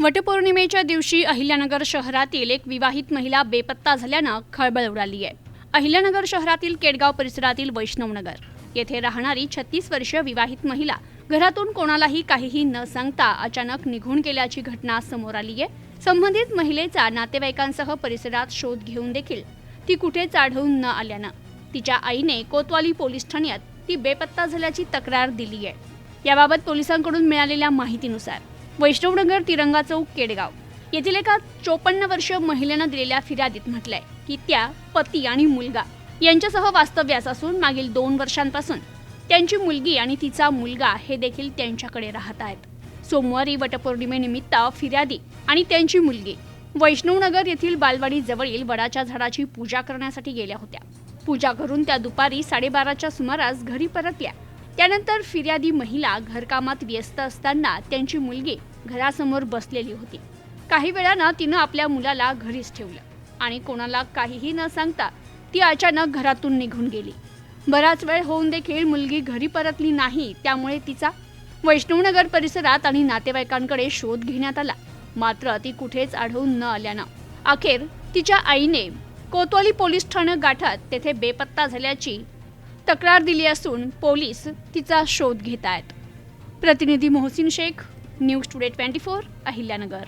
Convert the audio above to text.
वटपौर्णिमेच्या दिवशी अहिल्यानगर शहरातील एक विवाहित महिला बेपत्ता झाल्यानं खळबळ उडाली आहे। अहिल्यानगर शहरातील केडगाव परिसरातील वैष्णवनगर येथे राहणारी 36 वर्षीय विवाहित महिला घरातून कोणालाही काहीही न सांगता अचानक निघून गेल्याची घटना समोर आली आहे। संबंधित महिलेचा नातेवाईकांसह परिसरात शोध घेऊन देखील ती कुठेच आढळून न आल्यानं तिच्या आईने कोतवाली पोलीस ठाण्यात ती बेपत्ता झाल्याची तक्रार दिली आहे। याबाबत पोलिसांकडून मिळालेल्या माहितीनुसार वैष्णवनगर तिरंगा चौक केडगाव येथील एका 54 वर्षीय महिलेनं दिलेल्या फिर्यादीत म्हटलंय की त्या पती आणि मुलगा यांच्यासह वास्तव्यास असून मागील 2 वर्षांपासून त्यांची मुलगी आणि तिचा मुलगा हे देखील त्यांच्याकडे राहत आहेत। सोमवारी वटपौर्णिमेनिमित्त फिर्यादी आणि त्यांची मुलगी वैष्णवनगर येथील बालवाडी जवळील वडाच्या झाडाची पूजा करण्यासाठी गेल्या होत्या। पूजा करून त्या दुपारी 12:30च्या सुमारास घरी परतल्या। त्यानंतर फिर्यादी महिला घरकामात व्यस्त असताना त्यांची मुलगी घरासमोर बसलेली होती। काही वेळानं तिनं आपल्या मुलाला घरीच ठेवलं आणि कोणाला काहीही न सांगता ती अचानक घरातून निघून गेली। बराच वेळ होऊन देखील मुलगी घरी परतली नाही, त्यामुळे तिचा वैष्णवनगर परिसरात आणि नातेवाईकांकडे शोध घेण्यात आला, मात्र ती कुठेच आढळून न आल्यानं अखेर तिच्या आईने कोतवाली पोलीस ठाणे गाठत तेथे बेपत्ता झाल्याची तक्रार दिली असून पोलीस तिचा शोध घेत आहेत। प्रतिनिधी मोहसिन शेख, न्यूज टुडे 24, अहिल्यानगर।